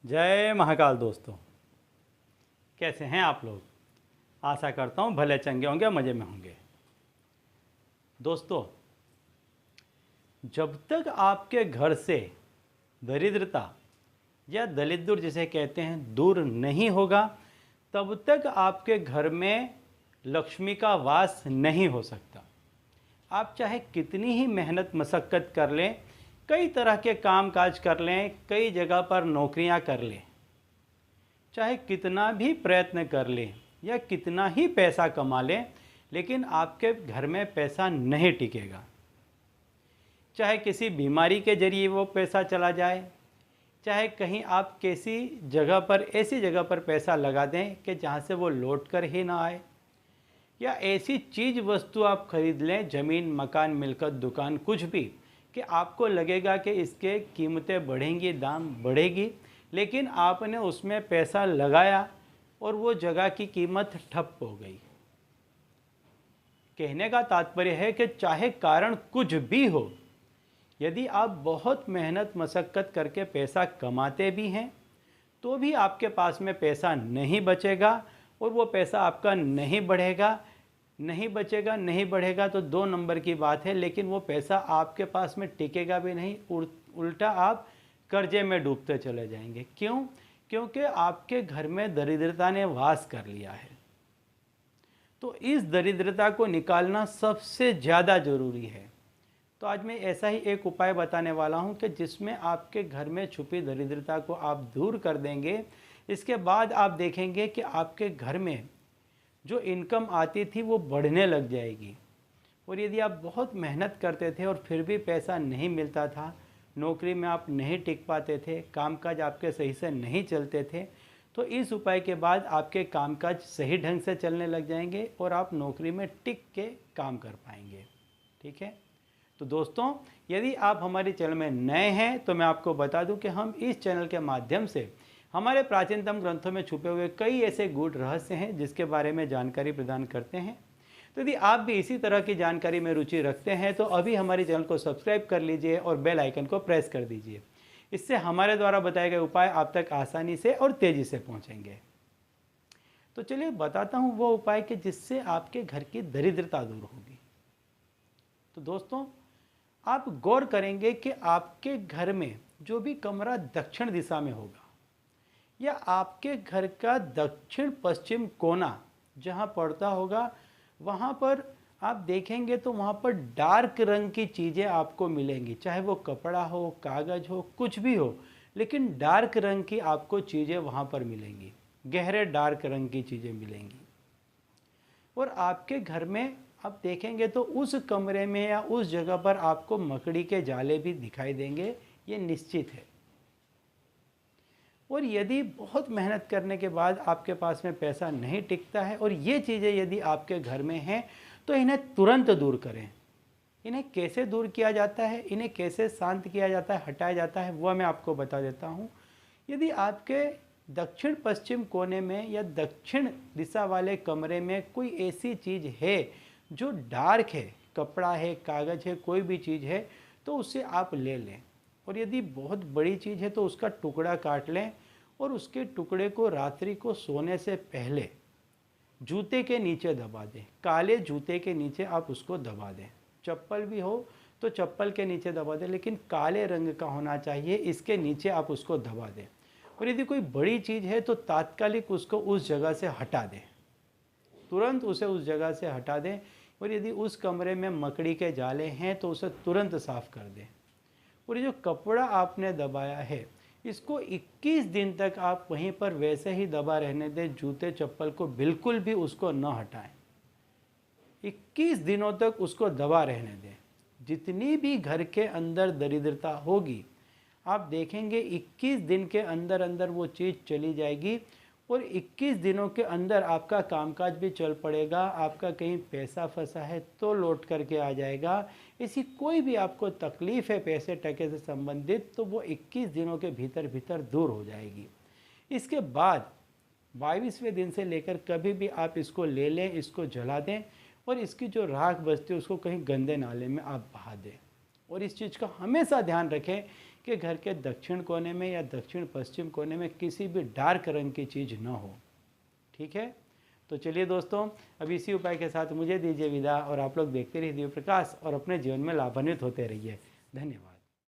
जय महाकाल दोस्तों, कैसे हैं आप लोग। आशा करता हूँ भले चंगे होंगे, मज़े में होंगे। दोस्तों, जब तक आपके घर से दरिद्रता या दलिद्र जिसे कहते हैं दूर नहीं होगा, तब तक आपके घर में लक्ष्मी का वास नहीं हो सकता। आप चाहे कितनी ही मेहनत मशक्क़त कर लें, कई तरह के काम काज कर लें, कई जगह पर नौकरियां कर लें, चाहे कितना भी प्रयत्न कर लें या कितना ही पैसा कमा लें, लेकिन आपके घर में पैसा नहीं टिकेगा। चाहे किसी बीमारी के जरिए वो पैसा चला जाए, चाहे कहीं आप किसी जगह पर ऐसी जगह पर पैसा लगा दें कि जहाँ से वो लौट कर ही ना आए, या ऐसी चीज़ वस्तु आप खरीद लें, ज़मीन मकान मिलकत दुकान कुछ भी, कि आपको लगेगा कि इसके कीमतें बढ़ेंगी, दाम बढ़ेगी, लेकिन आपने उसमें पैसा लगाया और वो जगह की कीमत ठप हो गई। कहने का तात्पर्य है कि चाहे कारण कुछ भी हो, यदि आप बहुत मेहनत मशक्क़त करके पैसा कमाते भी हैं तो भी आपके पास में पैसा नहीं बचेगा, और वो पैसा आपका नहीं बढ़ेगा। नहीं बचेगा, नहीं बढ़ेगा तो दो नंबर की बात है, लेकिन वो पैसा आपके पास में टिकेगा भी नहीं, उल्टा आप कर्जे में डूबते चले जाएंगे। क्यों? क्योंकि आपके घर में दरिद्रता ने वास कर लिया है। तो इस दरिद्रता को निकालना सबसे ज़्यादा ज़रूरी है। तो आज मैं ऐसा ही एक उपाय बताने वाला हूं कि जिसमें आपके घर में छुपी दरिद्रता को आप दूर कर देंगे। इसके बाद आप देखेंगे कि आपके घर में जो इनकम आती थी वो बढ़ने लग जाएगी। और यदि आप बहुत मेहनत करते थे और फिर भी पैसा नहीं मिलता था, नौकरी में आप नहीं टिक पाते थे, कामकाज आपके सही से नहीं चलते थे, तो इस उपाय के बाद आपके कामकाज सही ढंग से चलने लग जाएंगे और आप नौकरी में टिक के काम कर पाएंगे। ठीक है। तो दोस्तों, यदि आप हमारे चैनल में नए हैं तो मैं आपको बता दूं कि हम इस चैनल के माध्यम से हमारे प्राचीनतम ग्रंथों में छुपे हुए कई ऐसे गूढ़ रहस्य हैं जिसके बारे में जानकारी प्रदान करते हैं। तो यदि आप भी इसी तरह की जानकारी में रुचि रखते हैं तो अभी हमारे चैनल को सब्सक्राइब कर लीजिए और बेल आइकन को प्रेस कर दीजिए। इससे हमारे द्वारा बताए गए उपाय आप तक आसानी से और तेज़ी से पहुँचेंगे। तो चलिए बताता हूँ वो उपाय कि जिससे आपके घर की दरिद्रता दूर होगी। तो दोस्तों, आप गौर करेंगे कि आपके घर में जो भी कमरा दक्षिण दिशा में होगा, या आपके घर का दक्षिण पश्चिम कोना जहाँ पड़ता होगा, वहाँ पर आप देखेंगे तो वहाँ पर डार्क रंग की चीज़ें आपको मिलेंगी। चाहे वो कपड़ा हो, कागज़ हो, कुछ भी हो, लेकिन डार्क रंग की आपको चीज़ें वहाँ पर मिलेंगी, गहरे डार्क रंग की चीज़ें मिलेंगी। और आपके घर में आप देखेंगे तो उस कमरे में या उस जगह पर आपको मकड़ी के जाले भी दिखाई देंगे, ये निश्चित है। और यदि बहुत मेहनत करने के बाद आपके पास में पैसा नहीं टिकता है और ये चीज़ें यदि आपके घर में हैं, तो इन्हें तुरंत दूर करें। इन्हें कैसे दूर किया जाता है, इन्हें कैसे शांत किया जाता है, हटाया जाता है, वह मैं आपको बता देता हूँ। यदि आपके दक्षिण पश्चिम कोने में या दक्षिण दिशा वाले कमरे में कोई ऐसी चीज़ है जो डार्क है, कपड़ा है, कागज़ है, कोई भी चीज़ है, तो उसे आप ले लें। और यदि बहुत बड़ी चीज़ है तो उसका टुकड़ा काट लें और उसके टुकड़े को रात्रि को सोने से पहले जूते के नीचे दबा दें। काले जूते के नीचे आप उसको दबा दें। चप्पल भी हो तो चप्पल के नीचे दबा दें, लेकिन काले रंग का होना चाहिए, इसके नीचे आप उसको दबा दें। और यदि कोई बड़ी चीज़ है तो तात्कालिक उसको उस जगह से हटा दें, तुरंत उसे उस जगह से हटा दें। और यदि उस कमरे में मकड़ी के जाले हैं तो उसे तुरंत साफ़ कर दें। और ये जो कपड़ा आपने दबाया है, इसको 21 दिन तक आप वहीं पर वैसे ही दबा रहने दें, जूते चप्पल को बिल्कुल भी उसको न हटाएं। 21 दिनों तक उसको दबा रहने दें। जितनी भी घर के अंदर दरिद्रता होगी, आप देखेंगे 21 दिन के अंदर अंदर वो चीज़ चली जाएगी और 21 दिनों के अंदर आपका कामकाज भी चल पड़ेगा। आपका कहीं पैसा फंसा है तो लौट करके आ जाएगा। ऐसी कोई भी आपको तकलीफ़ है पैसे टके से संबंधित, तो वो 21 दिनों के भीतर भीतर दूर हो जाएगी। इसके बाद 22वें दिन से लेकर कभी भी आप इसको ले लें, इसको जला दें और इसकी जो राख बचती है उसको कहीं गंदे नाले में आप बहा दें। और इस चीज़ का हमेशा ध्यान रखें कि घर के दक्षिण कोने में या दक्षिण पश्चिम कोने में किसी भी डार्क रंग की चीज़ न हो। ठीक है, तो चलिए दोस्तों, अब इसी उपाय के साथ मुझे दीजिए विदा और आप लोग देखते रहिए दिव्य प्रकाश और अपने जीवन में लाभान्वित होते रहिए। धन्यवाद।